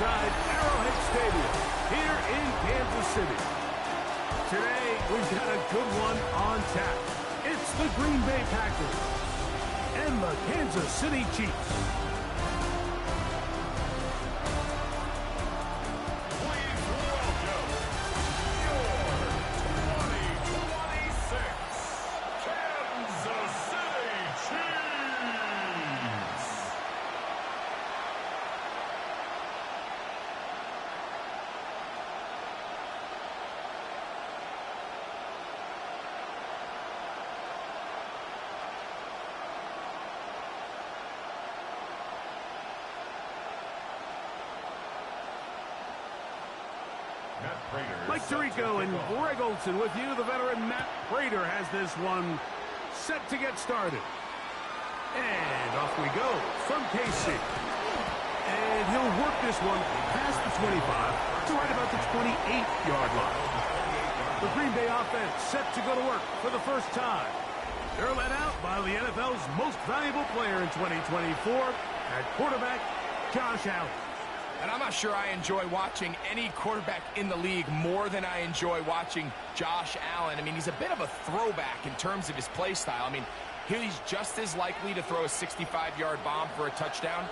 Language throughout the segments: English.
inside Arrowhead Stadium here in Kansas City. Today, we've got a good one on tap. It's the Green Bay Packers and the Kansas City Chiefs. Mike Tirico and Greg Olson with you. The veteran Matt Prater has this one set to get started. And off we go from KC. And he'll work this one past the 25 to right about the 28-yard line. The Green Bay offense set to go to work for the first time. They're led out by the NFL's most valuable player in 2024 at quarterback, Josh Allen. And I'm not sure I enjoy watching any quarterback in the league more than I enjoy watching Josh Allen. I mean, he's a bit of a throwback in terms of his play style. I mean, he's just as likely to throw a 65-yard bomb for a touchdown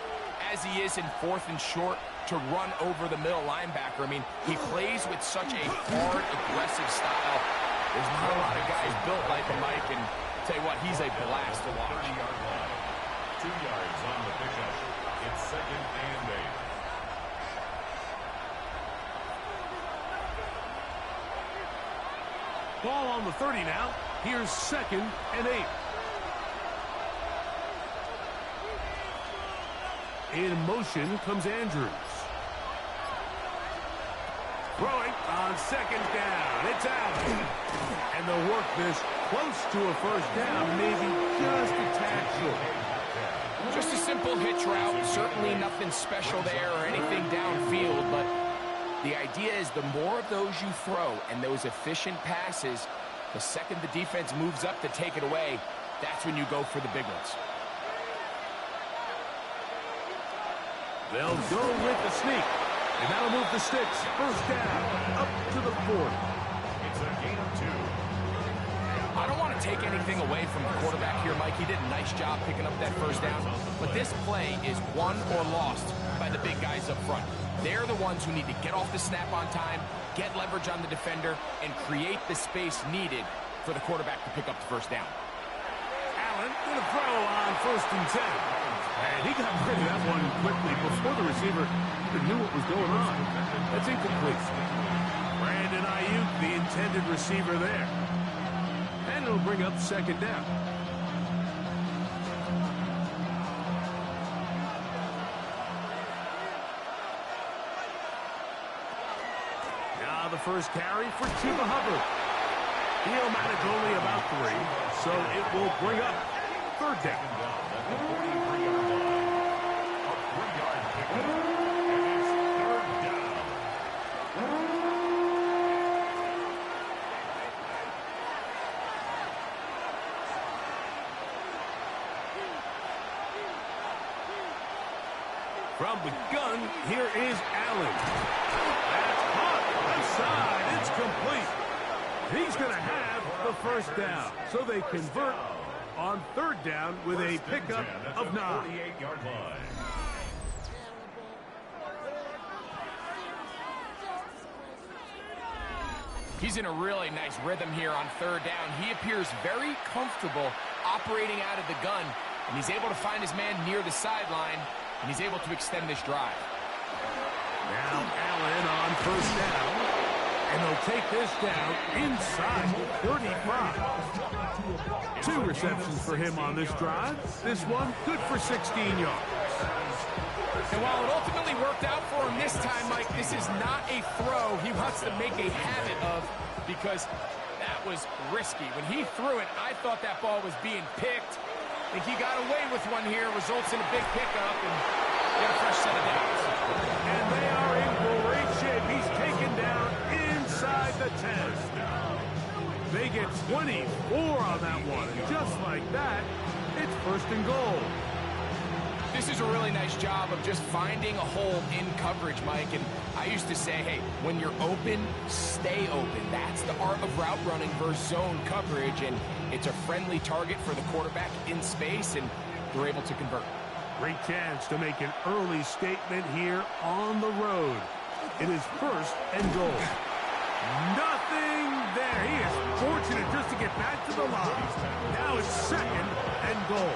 as he is in 4th and short to run over the middle linebacker. I mean, he plays with such a hard, aggressive style. There's not a lot of guys built like him, Mike, and I'll tell you what, he's a blast to watch. 2 yards on the pickup. It's 2nd and 8. Ball on the 30 now. Here's 2nd and 8. In motion comes Andrews. Throwing on 2nd down. It's out. And they'll work this close to a first down, maybe just a tad short. Just a simple hitch route. Certainly nothing special there or anything downfield, but the idea is the more of those you throw and those efficient passes, the second the defense moves up to take it away, that's when you go for the big ones. They'll go with the sneak, and that'll move the sticks. First down, up to the 40. It's a gain of 2. I don't want to take anything away from the quarterback here, Mike. He did a nice job picking up that first down, but this play is won or lost by the big guys up front. They're the ones who need to get off the snap on time, get leverage on the defender, and create the space needed for the quarterback to pick up the first down. Allen going to throw on 1st and 10. And he got rid of that one quickly before the receiver even knew what was going on. That's incomplete. Brandon Ayuk, the intended receiver there. And it'll bring up 2nd down. The first carry for Chuba Hubbard. He'll manage only about 3, so it will bring up 3rd down. A 43-yard line. A 3-yard pickup. And it's 3rd down. From the gun, here is Allen. That's hot. Outside, it's complete. He's going to have the first down. So they convert on 3rd down with a pickup of 9. 48-yard line. He's in a really nice rhythm here on 3rd down. He appears very comfortable operating out of the gun, and he's able to find his man near the sideline, and he's able to extend this drive. Now Allen on 1st down, and they'll take this down inside 35. 2 receptions for him on this drive. This one good for 16 yards. And while it ultimately worked out for him this time, Mike, this is not a throw he wants to make a habit of because that was risky. When he threw it, I thought that ball was being picked. I think he got away with one here, results in a big pickup, and get a fresh set of downs. And they are in great shape. He's taken down inside the 10. They get 24 on that one, and just like that, it's 1st and goal. This is a really nice job of just finding a hole in coverage, Mike. And I used to say, hey, when you're open, stay open. That's the art of route running versus zone coverage. And it's a friendly target for the quarterback in space, and they're able to convert. Great chance to make an early statement here on the road. It is first and goal. Nothing there. He is fortunate just to get back to the line. Now it's second and goal.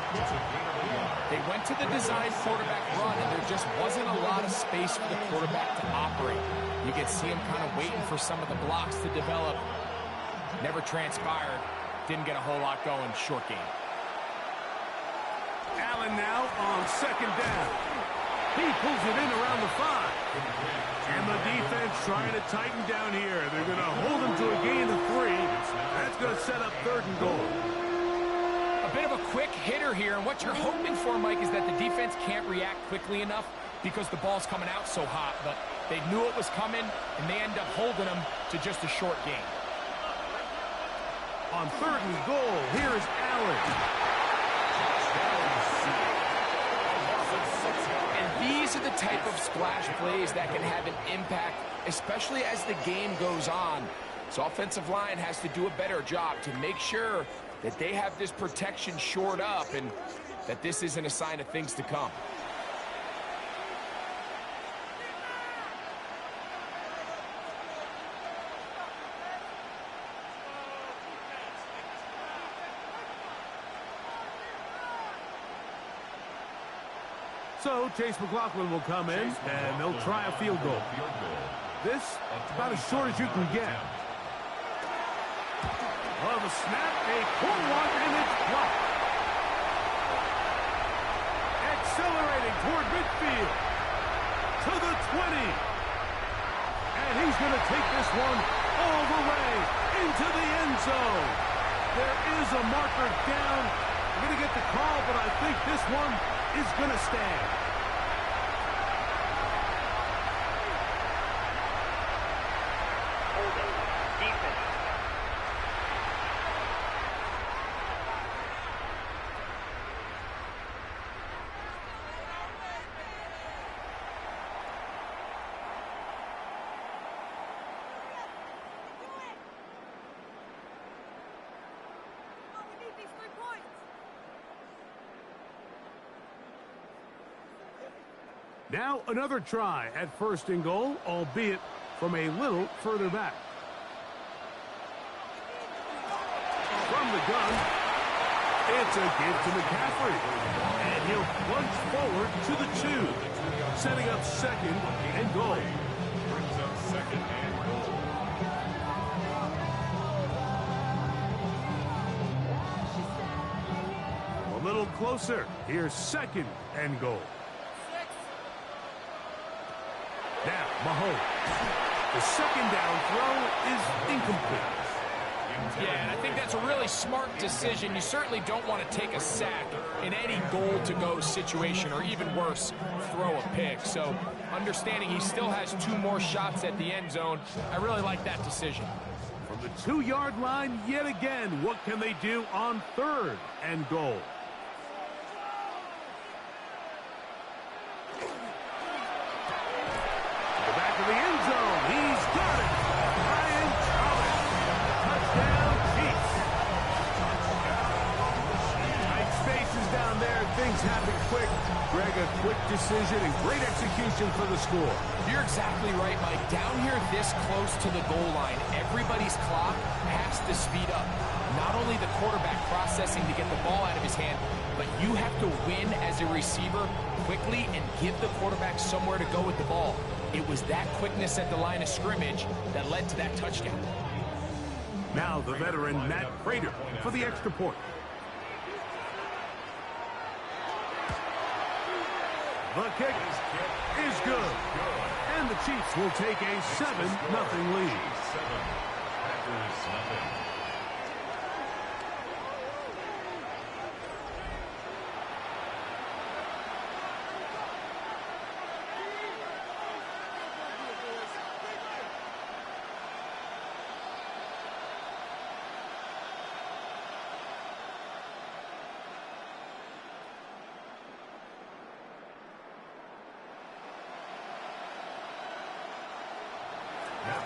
They went to the design quarterback run, and there just wasn't a lot of space for the quarterback to operate. You could see him kind of waiting for some of the blocks to develop. Never transpired. Didn't get a whole lot going. Short game. Allen now on second down. He pulls it in around the 5. And the defense trying to tighten down here. They're going to hold him to a gain of 3. That's going to set up third and goal. A bit of a quick hitter here, and what you're hoping for, Mike, is that the defense can't react quickly enough because the ball's coming out so hot. But they knew it was coming, and they end up holding him to just a short gain. On third and goal, here is Allen. These are the type of splash plays that can have an impact, especially as the game goes on. So offensive line has to do a better job to make sure that they have this protection shored up and that this isn't a sign of things to come. So Chase McLaughlin will come in, and they'll try a field goal. This about as short as you can get. Well, the snap, a poor one, and it's blocked. Accelerating toward midfield. To the 20. And he's going to take this one all the way into the end zone. There is a marker down. I'm going to get the call, but I think this one is going to stand. Defense. Now another try at first and goal, albeit from a little further back. From the gun, it's a give to McCaffrey. And he'll plunge forward to the 2, setting up second and goal. Brings up second and goal. A little closer. Here's second and goal. Now, Mahomes. The second down throw is incomplete. Yeah, and I think that's a really smart decision. You certainly don't want to take a sack in any goal-to-go situation, or even worse, throw a pick. So understanding he still has 2 more shots at the end zone, I really like that decision. From the 2-yard line yet again, what can they do on third and goal? To the end zone. He's got it. Ryan Thomas. Touchdown, Chiefs. Tight spaces down there. Things happen quick. Greg, a quick decision and great execution for the score. You're exactly right, Mike. Down here this close to the goal line, everybody's clock has to speed up. Not only the quarterback processing to get the ball out of his hand, but you have to win as a receiver quickly and give the quarterback somewhere to go with the ball. It was that quickness at the line of scrimmage that led to that touchdown. Now the veteran Matt Prater for the extra point. The kick is good. And the Chiefs will take a 7-0 lead. 7, Packers nothing.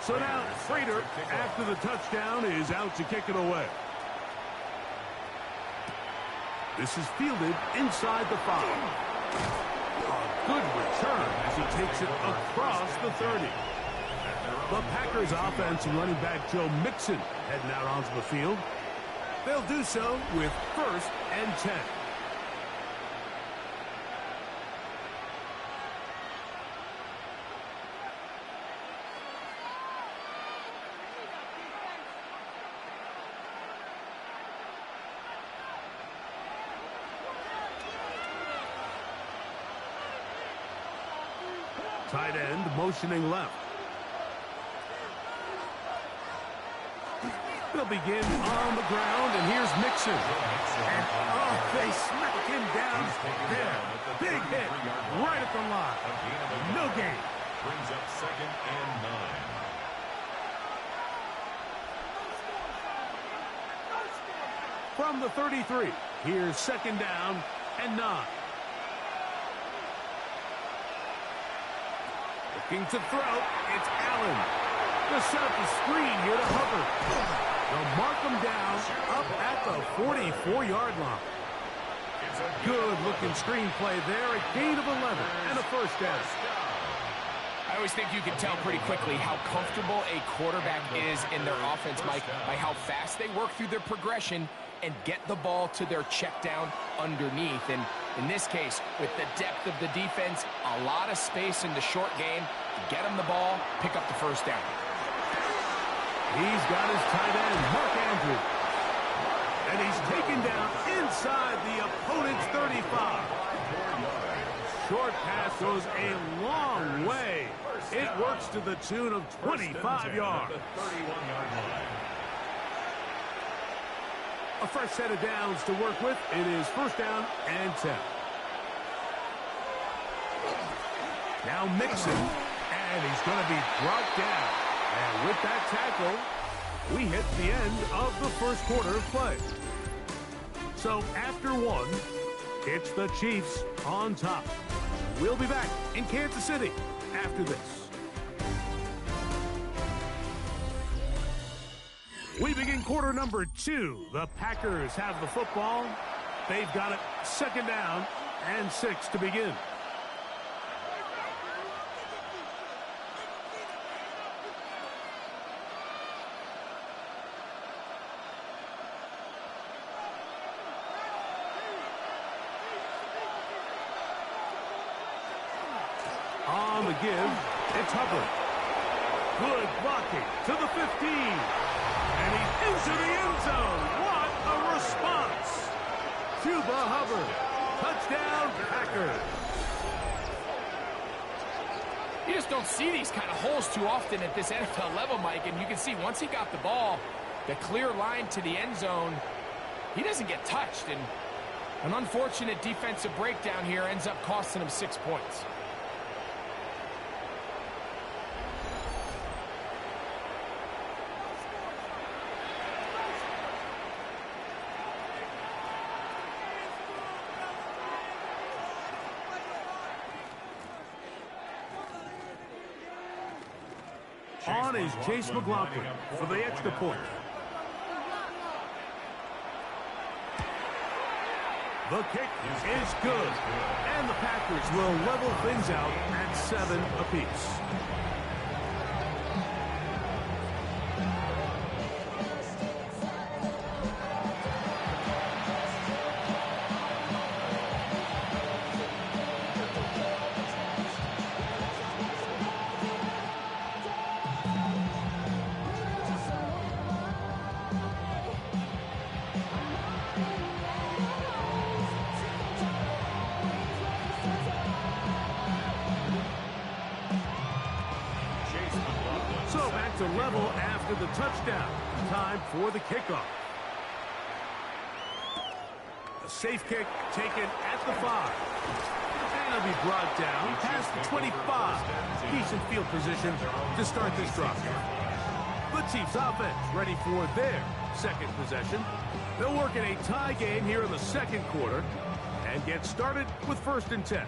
So now Prater, after the touchdown, is out to kick it away. This is fielded inside the 5. A good return as he takes it across the 30. The Packers offense and running back Joe Mixon heading out onto the field. They'll do so with 1st and 10. Tight end motioning left. They'll begin on the ground, and here's Mixon. And, they smack him down there. Big hit right at the line. No gain. Brings up 2nd and 9. From the 33, here's 2nd down and 9. Looking to throw, it's Allen. They'll set up the screen here to Hubbard. They'll mark him down up at the 44-yard line. Good-looking screen play there, a gain of 11 and a 1st down. I always think you can tell pretty quickly how comfortable a quarterback is in their offense, Mike, by how fast they work through their progression and get the ball to their check down underneath. And in this case, with the depth of the defense, a lot of space in the short game, get them the ball, pick up the 1st down. He's got his tight end, Mark Andrews. And he's taken down inside the opponent's 35. Short pass goes a long way. It works to the tune of 25 yards. A fresh set of downs to work with. It is 1st down and 10. Now Mixon, and he's going to be brought down. And with that tackle, we hit the end of the 1st quarter of play. So after 1, it's the Chiefs on top. We'll be back in Kansas City after this. We begin quarter number 2. The Packers have the football. They've got it 2nd down and 6 to begin. On the give, it's Hubbard. Good blocking to the 15. And he's into the end zone. What a response. Chuba Hubbard. Touchdown, Packers. You just don't see these kind of holes too often at this NFL level, Mike. And you can see once he got the ball, the clear line to the end zone, he doesn't get touched. And an unfortunate defensive breakdown here ends up costing him 6 points. On is Chase McLaughlin for the extra point. The kick is good. And the Packers will level things out at 7 apiece. So back to level after the touchdown. Time for the kickoff. A safe kick taken at the 5. And he'll be brought down past the 25. Decent field position to start this drive. The Chiefs offense ready for their 2nd possession. They'll work in a tie game here in the 2nd quarter and get started with 1st and 10.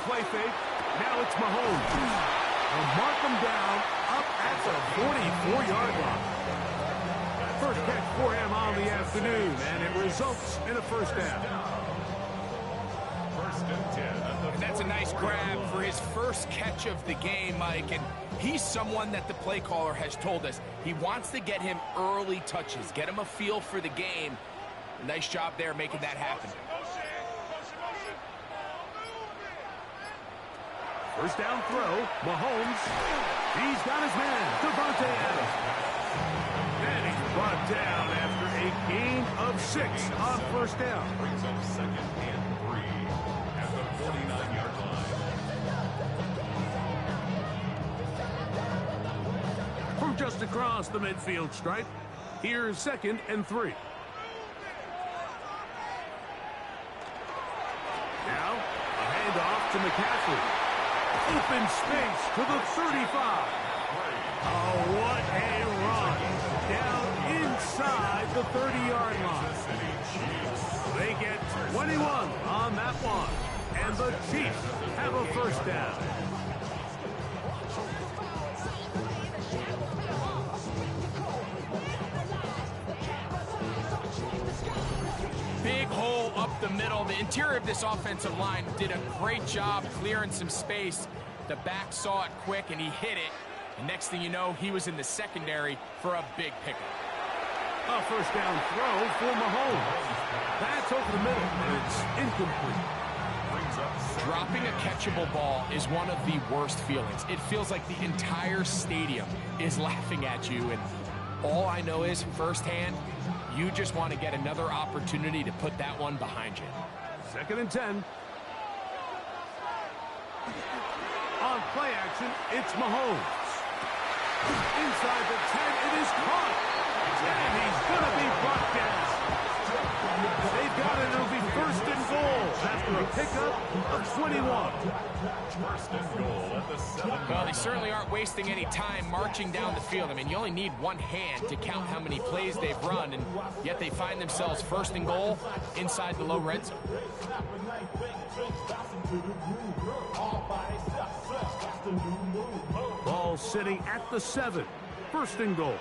play fake. Now it's Mahomes. They'll mark him down up at the 44-yard line. First catch for him on the afternoon, and it results in a first down. First and 10 at the And that's a nice grab for his first catch of the game, Mike. And he's someone that the play caller has told us he wants to get him early touches, get him a feel for the game. Nice job there making that happen. First down throw, Mahomes. He's got his man, Devontae Adams. And he's brought down after a gain of 6 on first down. brings up second and 3 at the 49-yard line. From just across the midfield stripe, here's second and 3. Now, a handoff to McCaffrey. Open space to the 35. Oh, what a run. Down inside the 30-yard line. They get 21 on that one. And the Chiefs have a first down. Big hole up the middle. The interior of this offensive line did a great job clearing some space. The back saw it quick, and he hit it. And next thing you know, he was in the secondary for a big pickup. A first down throw for Mahomes. That's over the middle, and it's incomplete. Dropping a catchable ball is one of the worst feelings. It feels like the entire stadium is laughing at you, and all I know is firsthand, you just want to get another opportunity to put that one behind you. Second and 10. On play action, it's Mahomes. Inside the 10, it is caught. And he's going to be brought down. They've got it. It'll be first and goal after a pickup of 21. First and goal at the 7. Well, they certainly aren't wasting any time marching down the field. I mean, you only need one hand to count how many plays they've run, and yet they find themselves first and goal inside the low red zone. Ball sitting at the 7. First and goal.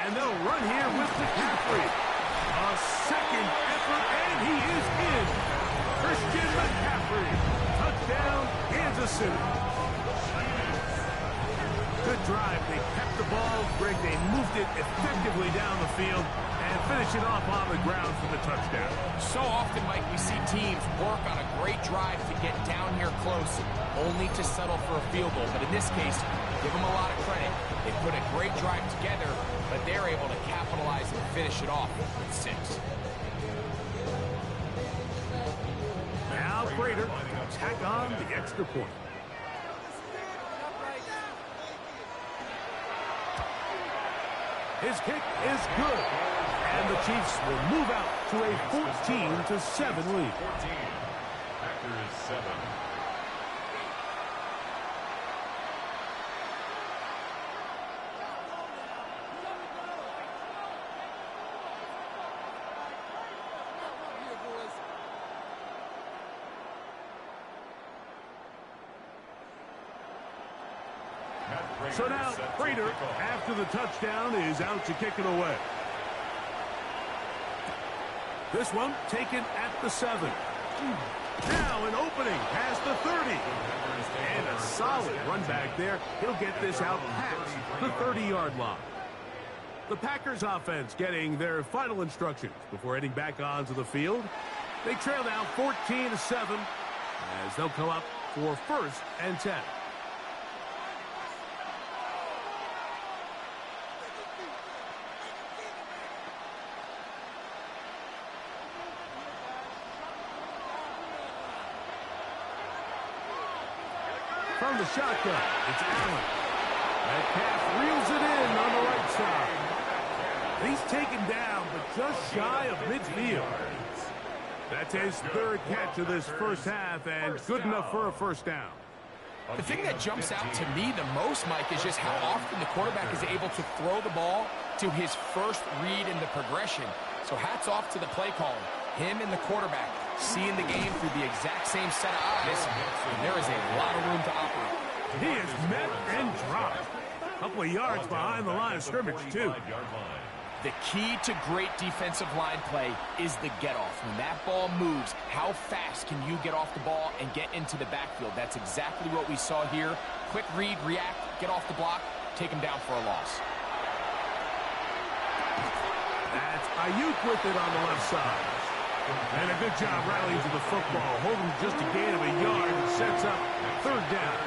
And they'll run here with McCaffrey. A second effort, and he is in. Christian McCaffrey. Touchdown, Kansas City. Good drive. They kept the ball. Greg, they moved it effectively down the field and finish it off on the ground for the touchdown. So often, Mike, we see teams work on a great drive to get down here close, only to settle for a field goal. But in this case, give them a lot of credit. They put a great drive together, but they're able to capitalize and finish it off with 6. Now Prater tack on the extra point. His kick is good. And the Chiefs will move out to a 14-7 lead. 14. Packers 7. So now Prater, after the touchdown, is out to kick it away. This one taken at the 7. Now an opening past the 30. And a solid run back there. He'll get this out past the 30-yard line. The Packers offense getting their final instructions before heading back onto the field. They trail now 14-7 as they'll come up for first and 10. From the shotgun, it's Allen. Metcalf reels it in on the right side. He's taken down, but just shy of midfield. That's his third catch of this first half, and good enough for a first down. The thing that jumps out to me the most, Mike, is just how often the quarterback is able to throw the ball to his first read in the progression. So hats off to the play caller. Him and the quarterback seeing the game through the exact same set of eyes. And there is a lot of room to operate. He is met and dropped. A couple of yards behind the line of scrimmage, too. The key to great defensive line play is the get-off. When that ball moves, how fast can you get off the ball and get into the backfield? That's exactly what we saw here. Quick read, react, get off the block, take him down for a loss. That's Ayuk with it on the left side. And a good job rallying to the football, holding just a gain of a yard and sets up third down.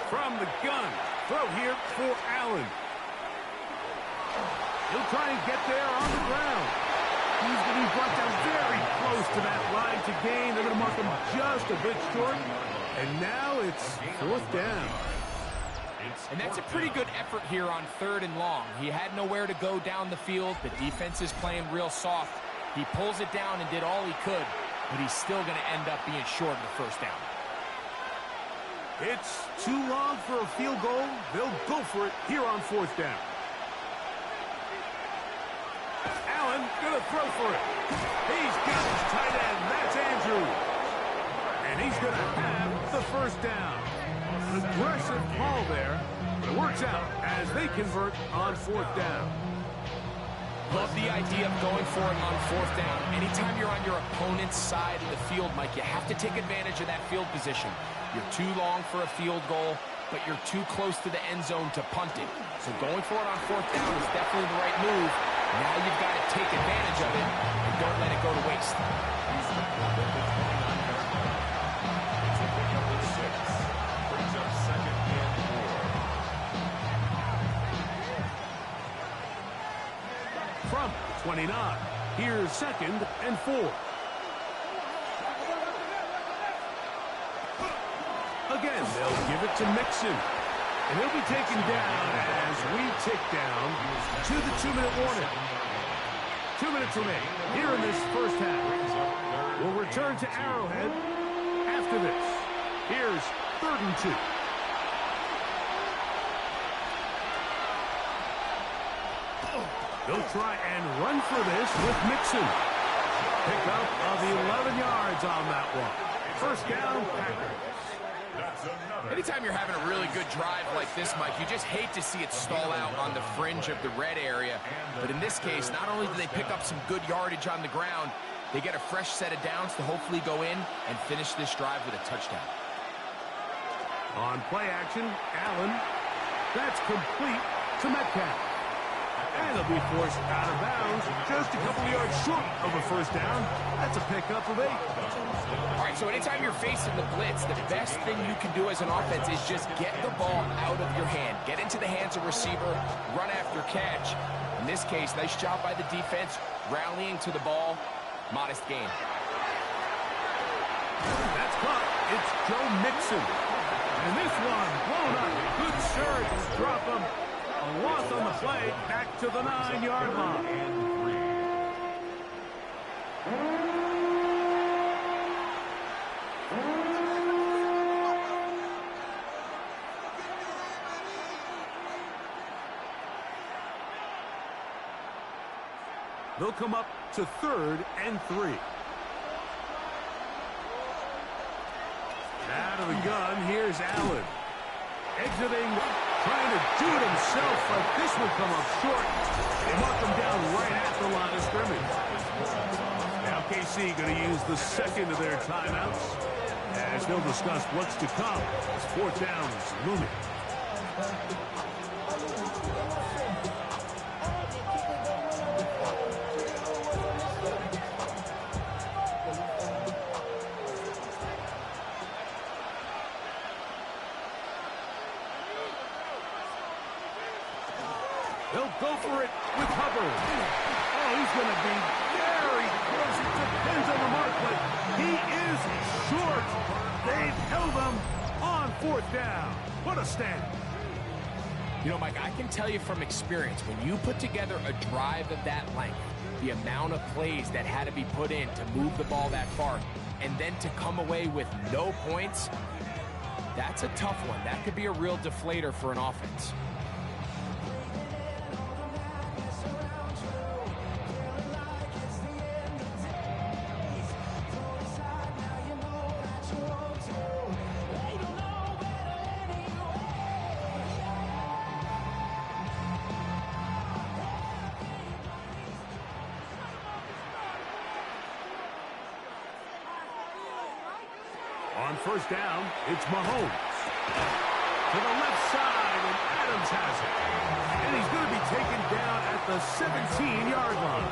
From the gun, throw here for Allen. He'll try and get there on the ground. He's going to be brought down very close to that line to gain. They're going to mark him just a bit short. And now it's fourth down. And that's a pretty good effort here on 3rd and long. He had nowhere to go down the field. The defense is playing real soft. He pulls it down and did all he could, but he's still going to end up being short of the first down. It's too long for a field goal. They'll go for it here on fourth down. Allen gonna throw for it. He's got his tight end. That's Andrews. And he's gonna have the first down. An aggressive call there, but it works out as they convert on fourth down. Love the idea of going for it on fourth down. Anytime you're on your opponent's side of the field, Mike, you have to take advantage of that field position. You're too long for a field goal, but you're too close to the end zone to punt it. So going for it on fourth down is definitely the right move. Now you've got to take advantage of it and don't let it go to waste. From the 29, here's 2nd and 4. Again, they'll give it to Mixon. And he'll be taken down as we tick down to the 2-minute warning. 2 minutes remain here in this first half. We'll return to Arrowhead after this. Here's 3rd and 2. They'll try and run for this with Mixon. Pickup of 11 yards on that one. First down, Packers. Anytime you're having a really good drive like this, Mike, you just hate to see it stall out on the fringe of the red area. But in this case, not only do they pick up some good yardage on the ground, they get a fresh set of downs to hopefully go in and finish this drive with a touchdown. On play action, Allen. That's complete to Metcalf. And he'll be forced out of bounds just a couple of yards short of a first down. That's a pickup of 8. All right, so anytime you're facing the blitz, the best thing you can do as an offense is just get the ball out of your hand. Get into the hands of receiver, run after catch. In this case, nice job by the defense, rallying to the ball. Modest gain. That's caught. It's Joe Mixon. And this one blown up. Good surge. Drop him. A loss on the play. Back to the 9-yard line. They'll come up to 3rd and 3. Out of the gun, here's Allen. Exiting, trying to do it himself, but this will come up short. They mark him down right at the line of scrimmage. Now KC going to use the second of their timeouts as they'll discuss what's to come as fourth down is looming. They'll go for it with Hubbard. Oh, he's going to be very close. It depends on the mark, but he is short. They've held him on fourth down. What a stand. You know, Mike, I can tell you from experience, when you put together a drive of that length, the amount of plays that had to be put in to move the ball that far, and then to come away with no points, that's a tough one. That could be a real deflator for an offense. On first down, it's Mahomes. To the left side, and Adams has it. And he's going to be taken down at the 17-yard line.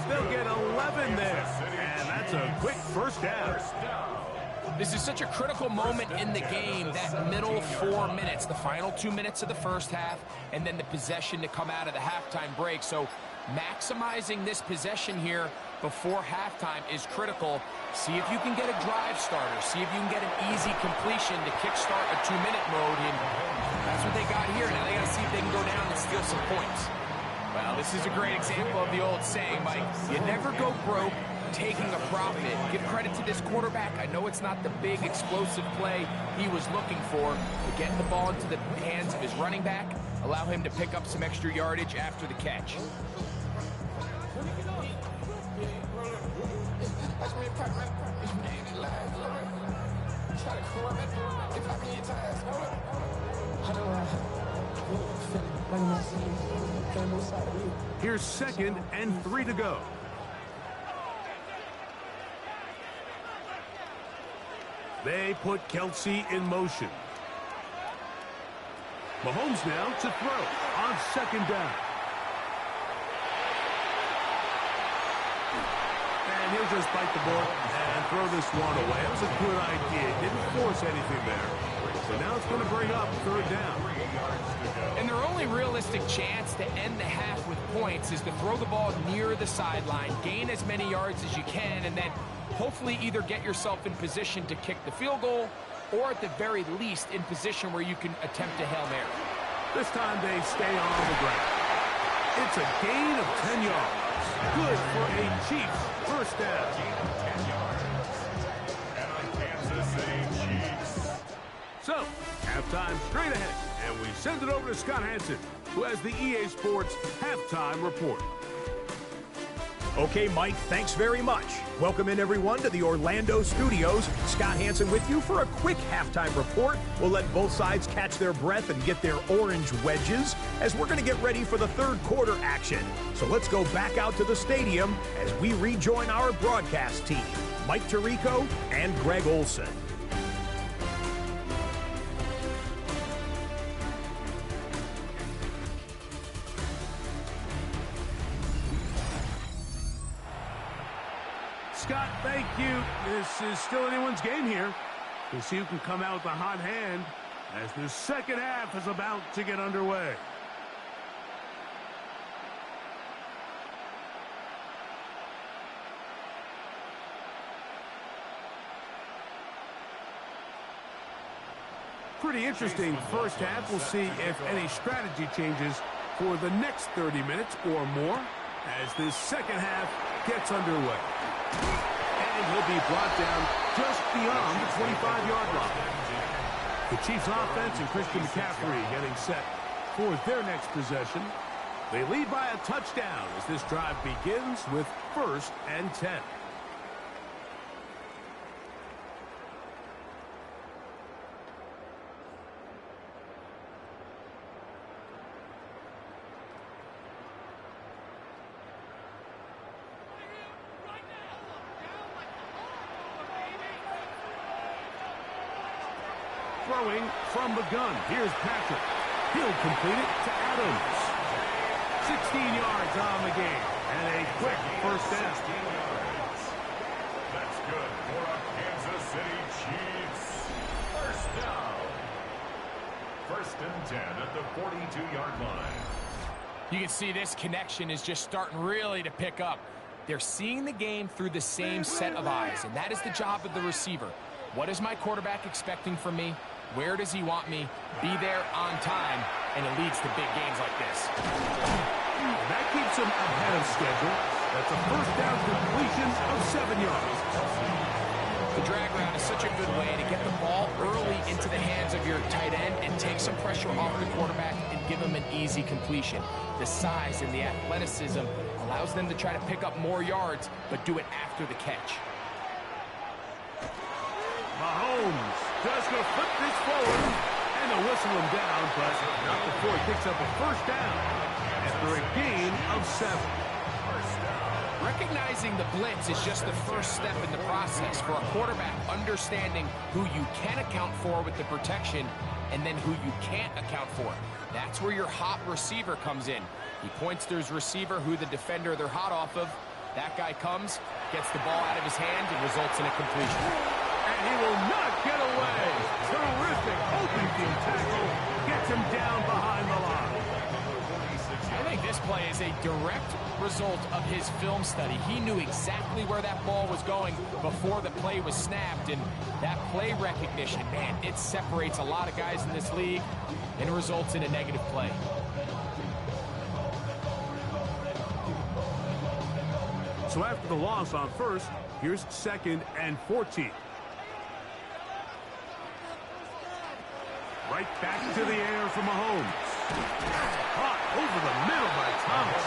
They'll get 11 there. And that's a quick first down. This is such a critical moment in the game, that middle 4 minutes, the final 2 minutes of the first half, and then the possession to come out of the halftime break. So maximizing this possession here before halftime is critical. See if you can get a drive starter. See if you can get an easy completion to kickstart a 2-minute mode. And that's what they got here. Now they got to see if they can go down and steal some points. Well, this is a great example of the old saying, Mike, you never go broke taking a profit. Give credit to this quarterback. I know it's not the big explosive play he was looking for, but getting the ball into the hands of his running back, allow him to pick up some extra yardage after the catch. Here's 2nd and 3 to go. They put Kelsey in motion. Mahomes now to throw on 2nd down. And he'll just bite the ball and throw this one away. It was a good idea. Didn't force anything there. So now it's going to bring up 3rd down. And their only realistic chance to end the half with points is to throw the ball near the sideline, gain as many yards as you can, and then hopefully either get yourself in position to kick the field goal or at the very least in position where you can attempt a Hail Mary. This time they stay on the ground. It's a gain of 10 yards. Good for a Chiefs first down. 10 yards. And on Kansas City Chiefs. So, halftime straight ahead. And we send it over to Scott Hansen, who has the EA Sports Halftime Report. Okay, Mike, thanks very much. Welcome in, everyone, to the Orlando studios. Scott Hansen with you for a quick halftime report. We'll let both sides catch their breath and get their orange wedges as we're going to get ready for the 3rd quarter action. So let's go back out to the stadium as we rejoin our broadcast team, Mike Tirico and Greg Olson. Scott, thank you. This is still anyone's game here. We'll see who can come out with a hot hand as the second half is about to get underway. Pretty interesting first half. We'll see if any strategy changes for the next 30 minutes or more as this second half gets underway. And he'll be brought down just beyond the 25-yard line. The Chiefs offense and Christian McCaffrey getting set for their next possession. They lead by a touchdown as this drive begins with 1st and 10. Throwing from the gun. Here's Patrick. He'll complete it to Adams. 16 yards on the game. And a quick first down. That's good for our Kansas City Chiefs. First down. 1st and 10 at the 42-yard line. You can see this connection is just starting really to pick up. They're seeing the game through the same set of eyes, and that is the job of the receiver. What is my quarterback expecting from me? Where does he want me? Be there on time. and it leads to big games like this. That keeps him ahead of schedule. That's a first down completion of 7 yards. The drag route is such a good way to get the ball early into the hands of your tight end and take some pressure off the quarterback and give him an easy completion. The size and the athleticism allows them to try to pick up more yards, but do it after the catch. Mahomes just going to flip this forward, and they'll whistle him down, but not before he picks up a first down after a gain of 7. Recognizing the blitz is just the first step in the process for a quarterback, understanding who you can account for with the protection and then who you can't account for. That's where your hot receiver comes in. He points to his receiver, who the defender they're hot off of. That guy comes, gets the ball out of his hand, and results in a completion. And he will not get away. Terrific open field tackle. Gets him down behind the line. I think this play is a direct result of his film study. He knew exactly where that ball was going before the play was snapped, and that play recognition, man, it separates a lot of guys in this league and results in a negative play. So after the loss on first, here's 2nd and 14. Right back to the air for Mahomes. Caught over the middle by Thomas.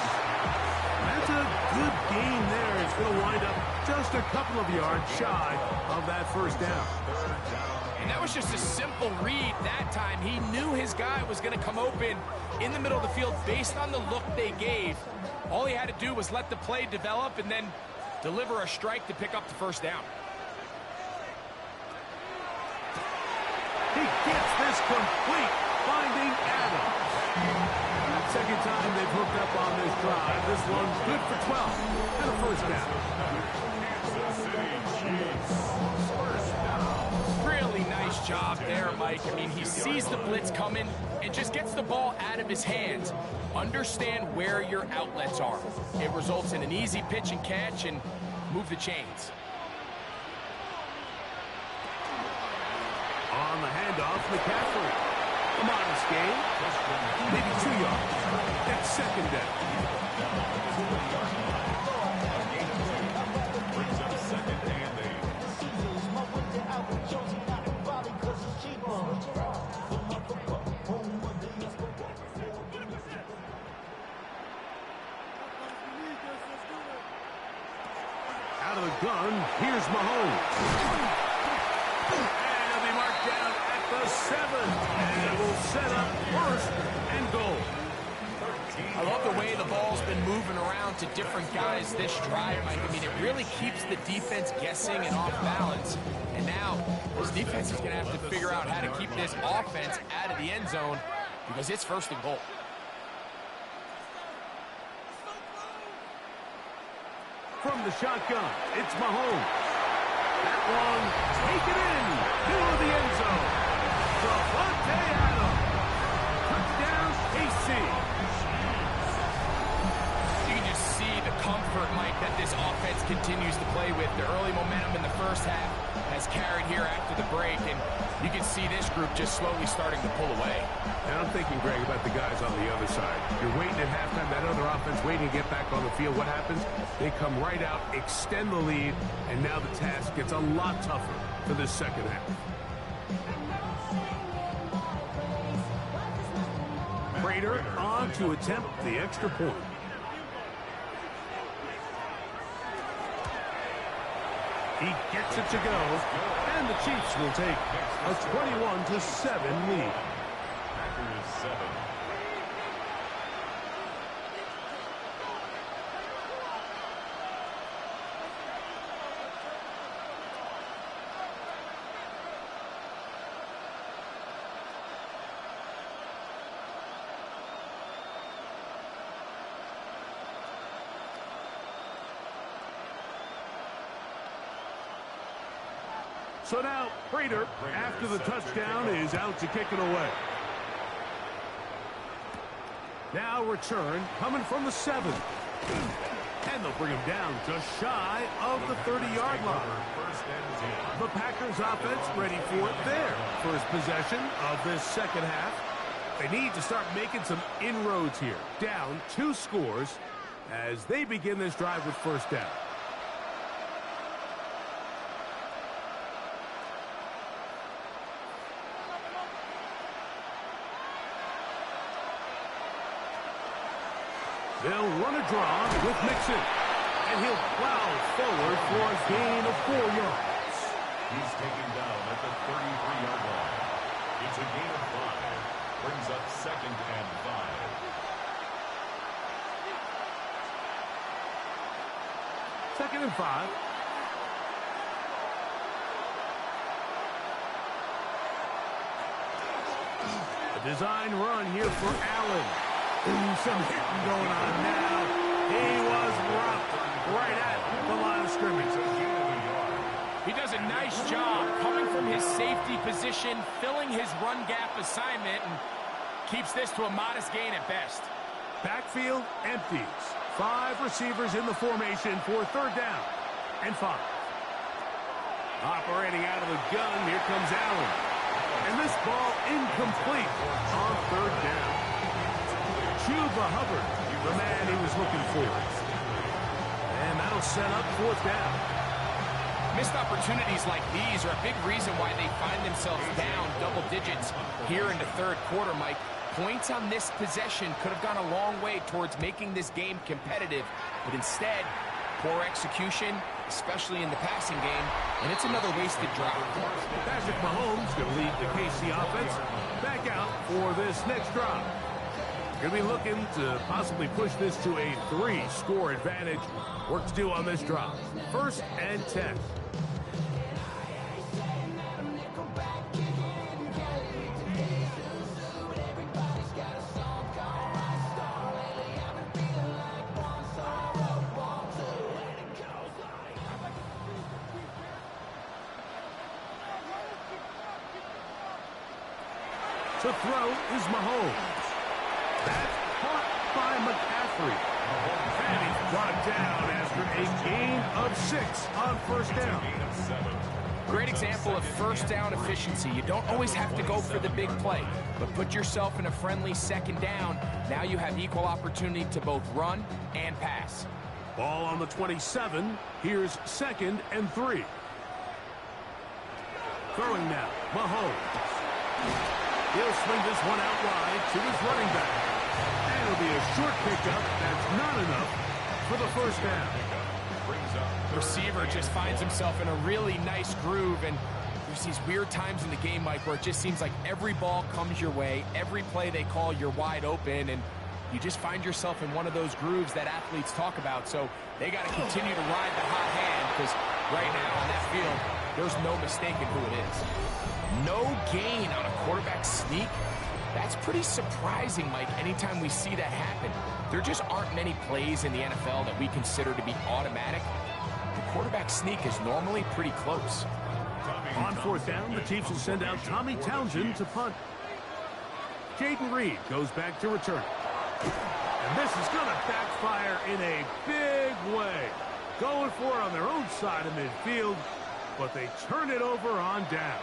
That's a good gain there. It's going to wind up just a couple of yards shy of that first down. And that was just a simple read that time. He knew his guy was going to come open in the middle of the field based on the look they gave. All he had to do was let the play develop and then deliver a strike to pick up the first down. He gets this complete, finding Adams. Second time they've hooked up on this drive. This one's good for 12 and a first down. Really nice job there, Mike. I mean, he sees the blitz coming and just gets the ball out of his hands. Understand where your outlets are. It results in an easy pitch and catch and move the chains. On the handoff, McCaffrey. A modest gain, maybe 2 yards. That's second down. Brings up 2nd and 8. Out of the gun, here's Mahomes. And he'll be marked down at the 7. And will set up 1st and goal. I love the way the ball's been moving around to different guys this drive, Mike. I mean, it really keeps the defense guessing and off balance. And now, this defense is going to have to figure out how to keep this offense out of the end zone because it's 1st and goal. From the shotgun, it's Mahomes. That one, taken in, middle of the end zone. Davante Adams. Touchdown, KC. You can just see the comfort, Mike, that this offense continues to play with. The early momentum in the first half has carried here after the break, and you can see this group just slowly starting to pull away. And I'm thinking, Greg, about the guys on the other side. You're waiting at halftime, that other offense waiting to get back on the field. What happens? They come right out, extend the lead, and now the task gets a lot tougher for this second half. Prater on to attempt the extra point. He gets it to go, and the Chiefs will take a 21-7 lead. Packers 7. So now, Prater, after the touchdown, is out to kick it away. Now return, coming from the 7. And they'll bring him down just shy of the 30-yard line. The Packers offense ready for their first possession of this second half. They need to start making some inroads here. Down 2 scores as they begin this drive with first down. They'll run a draw with Mixon. And he'll plow forward for a gain of 4 yards. He's taken down at the 33-yard line. It's a gain of 5. Brings up 2nd and 5. Second and 5. A design run here for Allen. Ooh, some hitting going on now. He was rocked right at the line of scrimmage. He does a nice job coming from his safety position, filling his run gap assignment, and keeps this to a modest gain at best. Backfield empties. 5 receivers in the formation for third down and 5. Operating out of the gun, here comes Allen. And this ball incomplete on third down. Chuba Hubbard, the man he was looking for. And that'll set up fourth down. Missed opportunities like these are a big reason why they find themselves down double digits here in the third quarter, Mike. Points on this possession could have gone a long way towards making this game competitive, but instead, poor execution, especially in the passing game, and it's another wasted drive. Patrick Mahomes going to lead the KC offense back out for this next drive. Going to be looking to possibly push this to a 3-score advantage. Work to do on this drive. 1st and 10. To throw is Mahomes. That's caught by McCaffrey. And he's brought down after a gain of 6 on first down. Great example of first down efficiency. You don't always have to go for the big play, but put yourself in a friendly second down. Now you have equal opportunity to both run and pass. Ball on the 27. Here's 2nd and 3. Throwing now, Mahomes. He'll swing this one out wide to his running back. And it'll be a short pickup. That's not enough for the first down. Receiver just finds himself in a really nice groove, and there's these weird times in the game, Mike, where it just seems like every ball comes your way, every play they call, you're wide open, and you just find yourself in one of those grooves that athletes talk about. So they got to continue to ride the hot hand, because right now on that field, there's no mistaking who it is. No gain on a quarterback sneak. That's pretty surprising, Mike, anytime we see that happen. There just aren't many plays in the NFL that we consider to be automatic. The quarterback sneak is normally pretty close. On fourth down, the Chiefs will send out Tommy Townsend to punt. Jaden Reed goes back to return. And this is going to backfire in a big way. Going for it on their own side of midfield, but they turn it over on downs.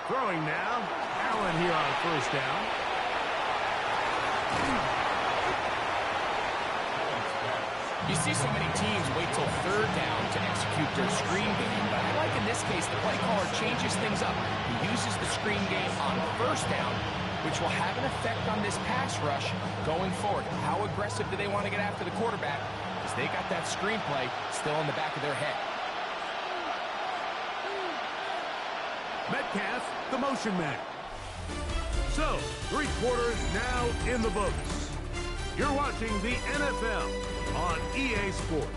Throwing now, Allen here on first down. You see so many teams wait till third down to execute their screen game, but I like in this case the play caller changes things up. He uses the screen game on first down, which will have an effect on this pass rush going forward. How aggressive do they want to get after the quarterback? Because they got that screen play still in the back of their head. Metcalf, the motion man. So, 3 quarters now in the books. You're watching the NFL on EA Sports.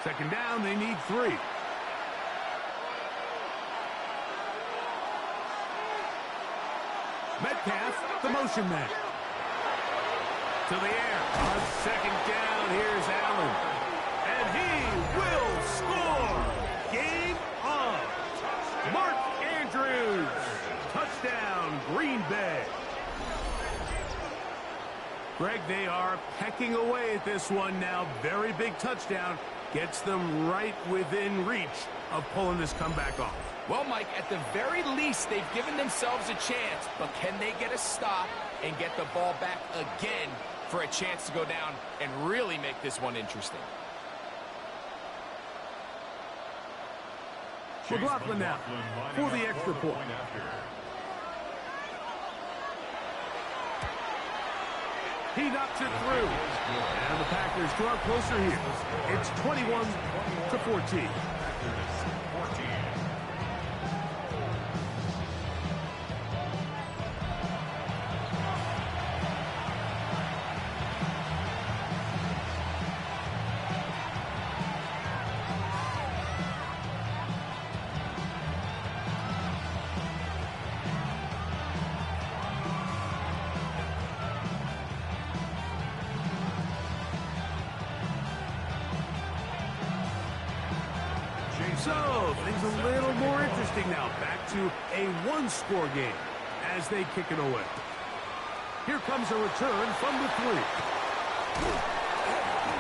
Second down, they need 3. Metcalf, the motion man. To the air. On second down, here's Allen. And he will score. Game on. Mark Andrews. Touchdown, Green Bay. Greg, they are pecking away at this one now. Very big touchdown. Gets them right within reach of pulling this comeback off. Well, Mike, at the very least, they've given themselves a chance, but can they get a stop and get the ball back again for a chance to go down and really make this one interesting? McLaughlin now for the extra point. He knocks it through. And the Packers draw closer here. It's 21-14. So, things a little more interesting now. Back to a one-score game as they kick it away. Here comes a return from the 3.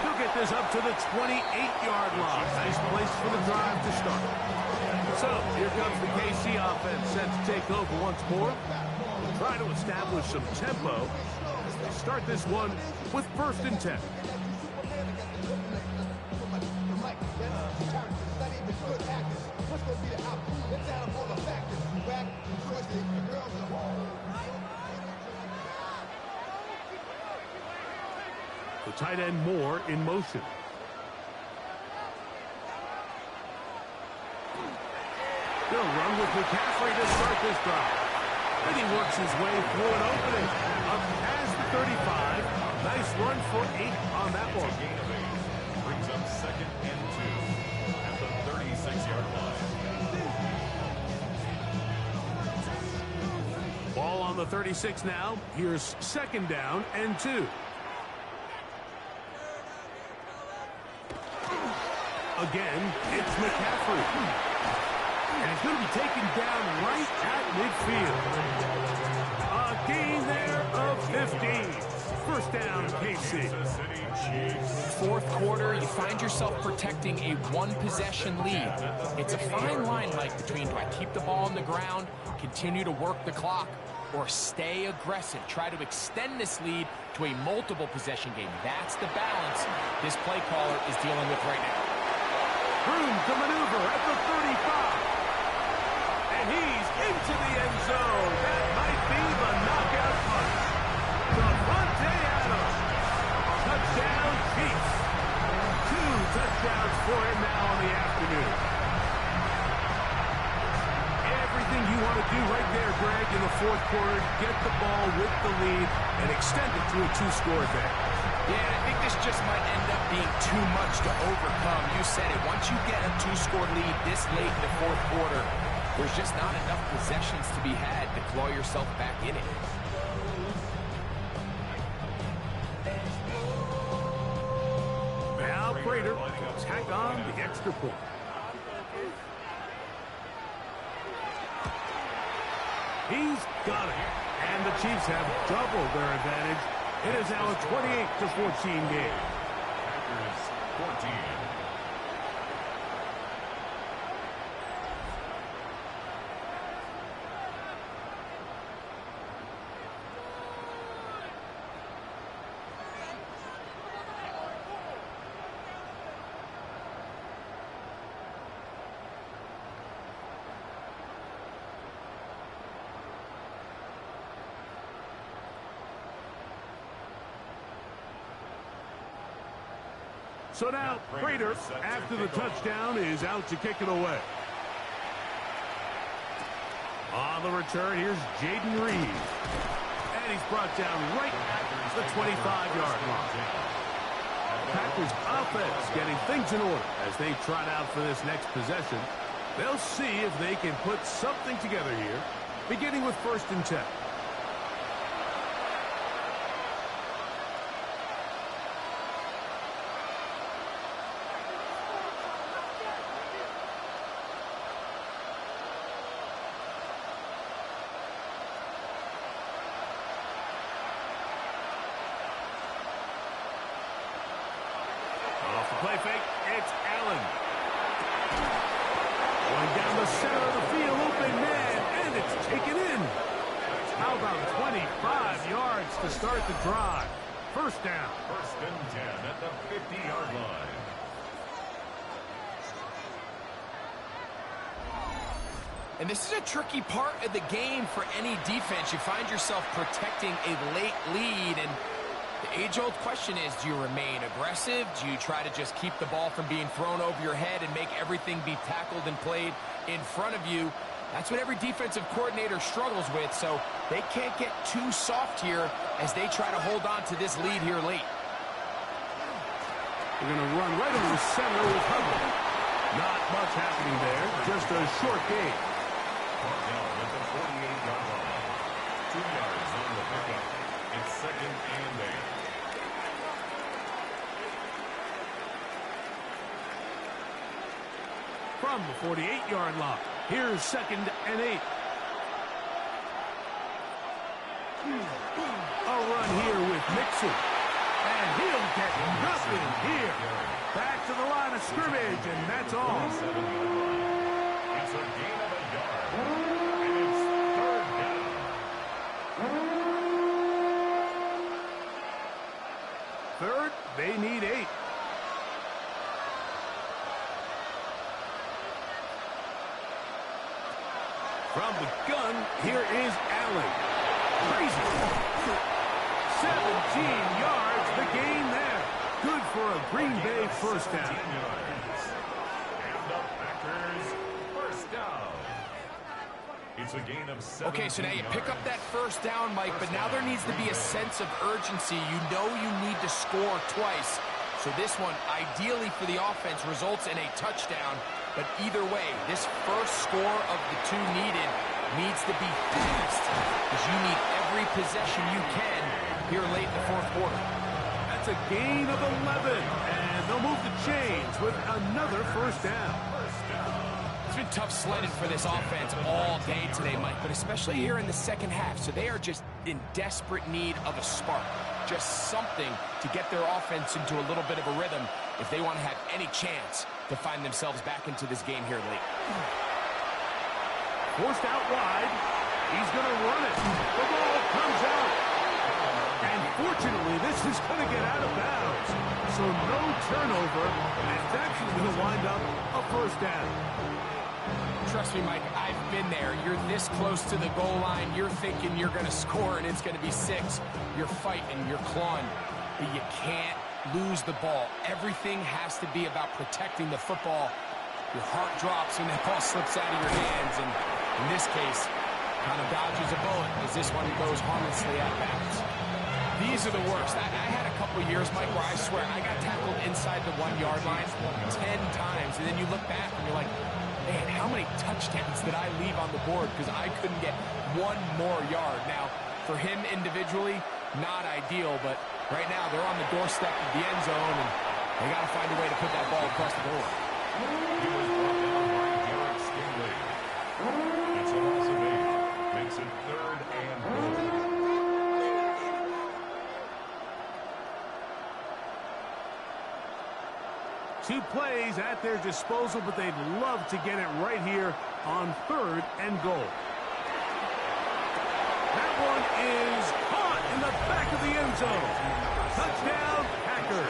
He'll get this up to the 28-yard line. Nice place for the drive to start. So, here comes the KC offense set to take over once more. They'll try to establish some tempo as they start this one with 1st and 10. The tight end Moore in motion. They'll run with McCaffrey to start this drive. And he works his way through an opening. Up past the 35. Nice run for 8 on that one. Gain of 8 brings up 2nd and 2 at the 36-yard line. Ball on the 36 now. Here's 2nd down and 2. Again, it's McCaffrey. And he's going to be taken down right at midfield. A gain there of 15. 1st down, KC. 4th quarter, you find yourself protecting a one-possession lead. It's a fine line, Mike, between do I keep the ball on the ground, continue to work the clock, or stay aggressive, try to extend this lead to a multiple-possession game. That's the balance this play caller is dealing with right now. Room to maneuver at the 35. And he's into the end zone. That might be the knockout punch. Davante Adams. Touchdown, Chiefs. 2 touchdowns for him now on the afternoon. Everything you want to do right there, Greg, in the 4th quarter. Get the ball with the lead and extend it to a 2-score advantage. Yeah, I think this just might end up being too much to overcome. You said it. Once you get a 2-score lead this late in the 4th quarter, there's just not enough possessions to be had to claw yourself back in it. Now Prater tack on the extra point. He's got it. And the Chiefs have doubled their advantage. It is now a 28-14 game. Packers 14. So now, Prater, after the touchdown, is out to kick it away. On the return, here's Jaden Reed. And he's brought down right at the 25-yard line. Packers offense getting things in order as they trot out for this next possession. They'll see if they can put something together here, beginning with 1st and 10. Off the play fake, it's Allen. Going down the center of the field, open man, and it's taken in. How about 25 yards to start the drive? 1st down. 1st and 10 at the 50-yard line. And this is a tricky part of the game for any defense. You find yourself protecting a late lead, and the age-old question is, do you remain aggressive? Do you try to just keep the ball from being thrown over your head and make everything be tackled and played in front of you? That's what every defensive coordinator struggles with, so they can't get too soft here as they try to hold on to this lead here late. We're going to run right over the center with Hubbard. Not much happening there, just a short game. Down at the 48-yard line. 2 yards on the pickup. It's 2nd and 8. From the 48-yard line, here's 2nd and 8. A run here with Mixon. And he'll get nothing here. Back to the line of scrimmage, and that's all. It's a gain of a yard. And it's 3rd down. Third, they need 8. From the gun, here is Allen. Crazy. 17 yards, the gain there. Good for a Green Bay 1st down. And the Packers 1st down. It's a gain of 7. Okay, so now you pick up that 1st down, Mike, but now there needs to be a sense of urgency. You know you need to score twice. So this one, ideally for the offense, results in a touchdown. But either way, this first score of the 2 needed needs to be fast, because you need every possession you can here late in the 4th quarter. That's a gain of 11, and they'll move the chains with another 1st down. It's been tough sledding for this offense all day today, Mike, but especially here in the 2nd half. So they are just in desperate need of a spark, just something to get their offense into a little bit of a rhythm if they want to have any chance to find themselves back into this game here late. Forced out wide. He's going to run it. The ball comes out. And fortunately, this is going to get out of bounds. So no turnover, and it's actually going to wind up a 1st down. Trust me, Mike, I've been there. You're this close to the goal line. You're thinking you're going to score, and it's going to be 6. You're fighting, you're clawing, but you can't lose the ball. Everything has to be about protecting the football. Your heart drops when that ball slips out of your hands, and in this case, kind of dodges a bullet as this one goes harmlessly out of bounds. These are the worst. I had a couple years, Mike, where I swear I got tackled inside the 1-yard line 10 times, and then you look back and you're like, man, how many touchdowns did I leave on the board because I couldn't get 1 more yard? Now, for him individually, not ideal, but right now they're on the doorstep of the end zone, and they got to find a way to put that ball across the goal. He was brought down by Garrett Stingley. It's a loss of 8. Makes it 3rd and 4. 2 plays at their disposal, but they'd love to get it right here on 3rd and goal. That one is caught in the back of the end zone. Touchdown, Packers.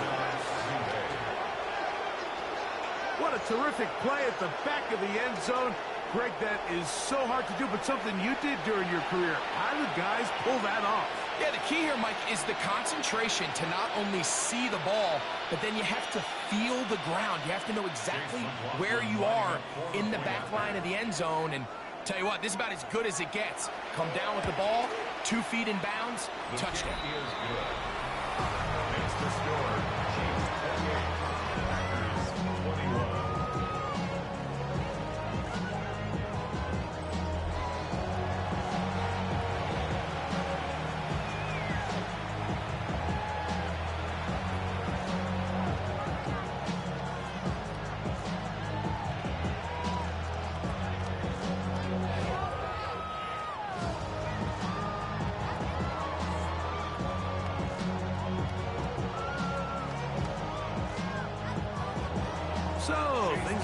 What a terrific play at the back of the end zone. Greg, that is so hard to do, but something you did during your career. How do guys pull that off? Yeah, the key here, Mike, is the concentration to not only see the ball, but then you have to feel the ground. You have to know exactly where you are in the back line of the end zone. And tell you what, this is about as good as it gets. Come down with the ball, 2 feet in bounds, touchdown. Makes the score. Chiefs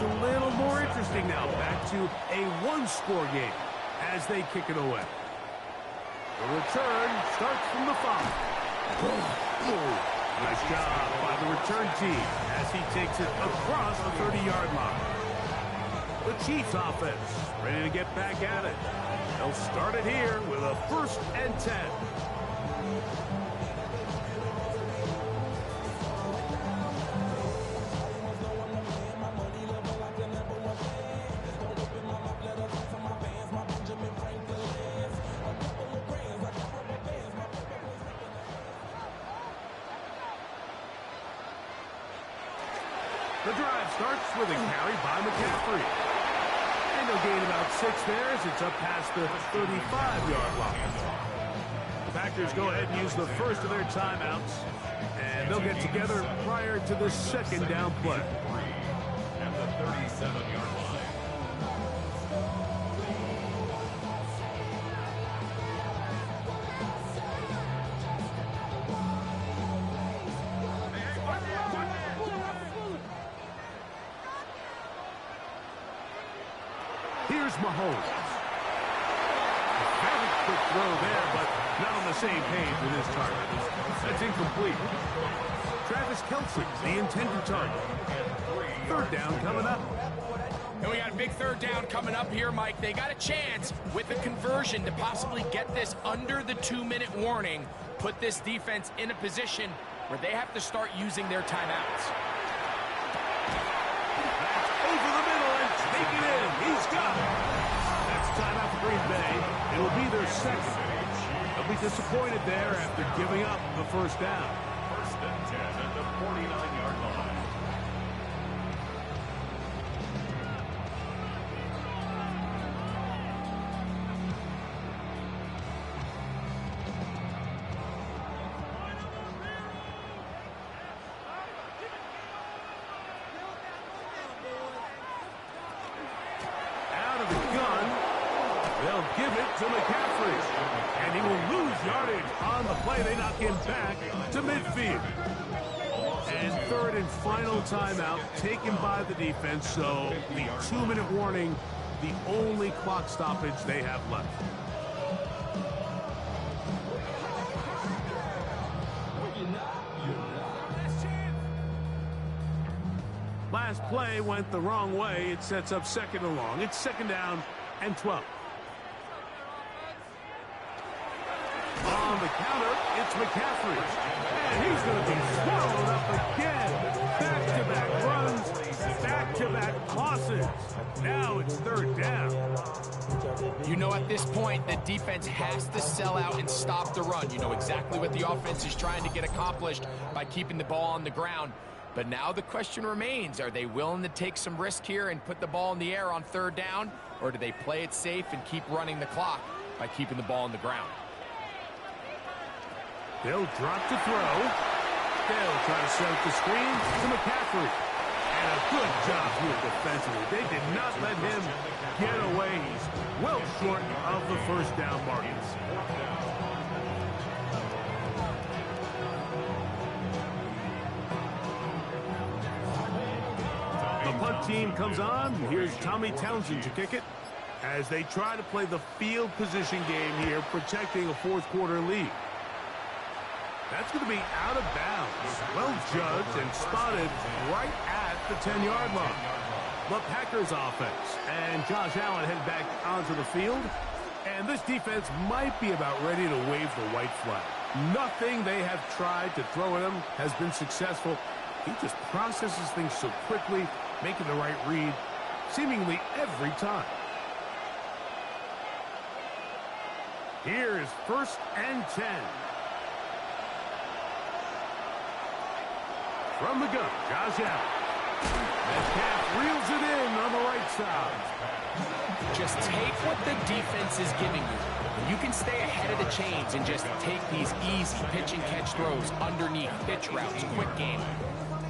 a little more interesting now. Back to a one-score game as they kick it away. The return starts from the 5. Nice job by the return team as he takes it across the 30-yard line. The Chiefs offense ready to get back at it. They'll start it here with a 1st and 10. The drive starts with a carry by McCaffrey. And they'll gain about 6 there as it's up past the 35-yard line. The Packers go ahead and use the first of their timeouts. And they'll get together prior to the 2nd down play. At the 37-yard line. Here's Mahomes. A very quick throw there, but not on the same page with his target. That's incomplete. Travis Kelce, the intended target. 3rd down coming up. And we got a big 3rd down coming up here, Mike. They got a chance with a conversion to possibly get this under the 2-minute warning, put this defense in a position where they have to start using their timeouts. Over the middle and take it in. He's got it. That's timeout for Green Bay. It'll be their 2nd. They'll be disappointed there after giving up the 1st down. 1st and 10 at the 49-yard line. They'll give it to McCaffrey. And he will lose yardage on the play. They knock him back to midfield. And 3rd and final timeout taken by the defense. So the 2-minute warning, the only clock stoppage they have left. Last play went the wrong way. It sets up 2nd and long. It's 2nd down and 12. On the counter, it's McCaffrey. And he's going to be swallowed up again. Back-to-back runs, back-to-back losses. Now it's 3rd down. You know, at this point, the defense has to sell out and stop the run. You know exactly what the offense is trying to get accomplished by keeping the ball on the ground. But now the question remains, are they willing to take some risk here and put the ball in the air on 3rd down? Or do they play it safe and keep running the clock by keeping the ball on the ground? They'll drop to throw. They'll try to set up the screen to McCaffrey. And a good job here defensively. They did not let him get away. He's well short of the 1st down markers. The punt team comes on. Here's Tommy Townsend to kick it as they try to play the field position game here, protecting a 4th quarter lead. That's going to be out of bounds. Well judged and spotted right at the 10-yard line. The Packers offense and Josh Allen head back onto the field. And this defense might be about ready to wave the white flag. Nothing they have tried to throw at him has been successful. He just processes things so quickly, making the right read seemingly every time. Here's 1st and 10. From the gun, Josh Allen. Metcalf reels it in on the right side. Just take what the defense is giving you. You can stay ahead of the chains and just take these easy pitch and catch throws underneath, pitch routes, quick game.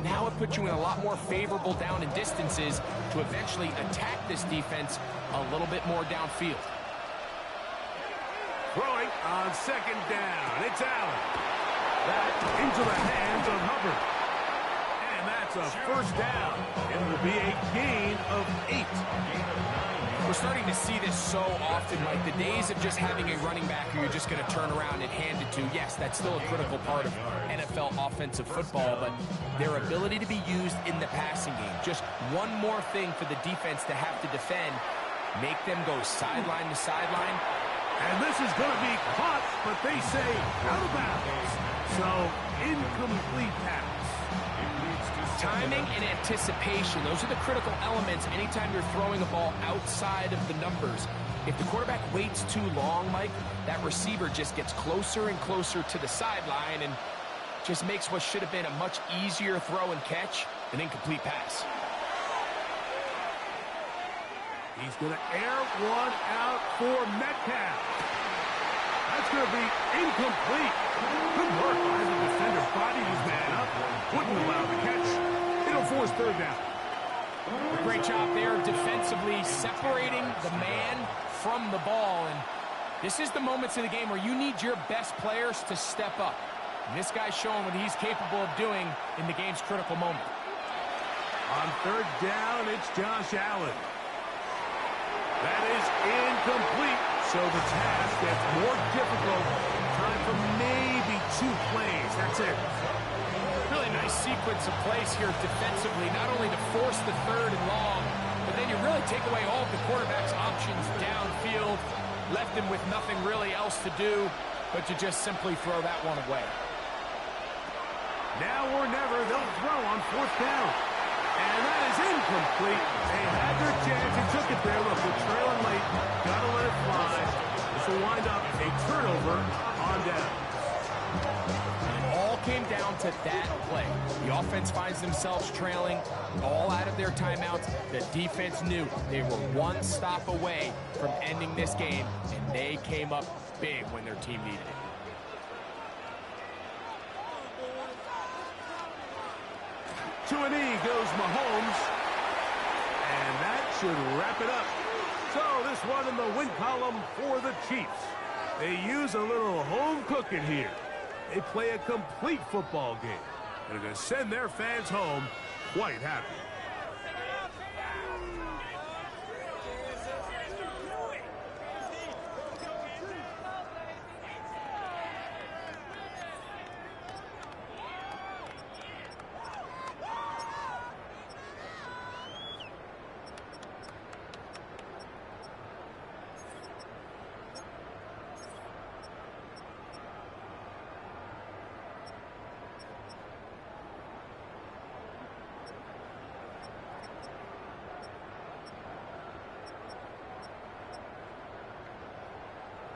Now it puts you in a lot more favorable down and distances to eventually attack this defense a little bit more downfield. Throwing on 2nd down. It's Allen. That into the hands of Hubbard. And that's It's a first down. It will be a gain of 8. We're starting to see this so often, like the days of just having a running back who you're just going to turn around and hand it to. Yes, that's still a critical part of NFL offensive football, but their ability to be used in the passing game. Just one more thing for the defense to have to defend. Make them go sideline to sideline. And this is going to be caught, but they say out of bounds. So, incomplete pass. Timing and anticipation, those are the critical elements anytime you're throwing a ball outside of the numbers. If the quarterback waits too long, Mike, that receiver just gets closer and closer to the sideline and just makes what should have been a much easier throw and catch an incomplete pass. He's going to air one out for Metcalf. That's going to be incomplete. Good work by the defender. Bodied his man up. Wouldn't allow the catch. It'll force third down. A great job there defensively, separating the man from the ball. And this is the moments of the game where you need your best players to step up. And this guy's showing what he's capable of doing in the game's critical moment. On third down, it's Josh Allen. That is incomplete. So the task gets more difficult. Time for maybe 2 plays. That's it. Really nice sequence of plays here defensively, not only to force the third and long, but then you really take away all of the quarterback's options downfield, left him with nothing really else to do but to just simply throw that one away. Now or never, they'll throw on fourth down. And that is incomplete. They had their chance. He took it there. Look, they're trailing late. Got to let it fly. This will wind up a turnover on down. It all came down to that play. The offense finds themselves trailing, all out of their timeouts. The defense knew they were one stop away from ending this game, and they came up big when their team needed it. To a knee goes Mahomes. And that should wrap it up. So this one in the win column for the Chiefs. They use a little home cooking here. They play a complete football game. And they're going to send their fans home quite happy.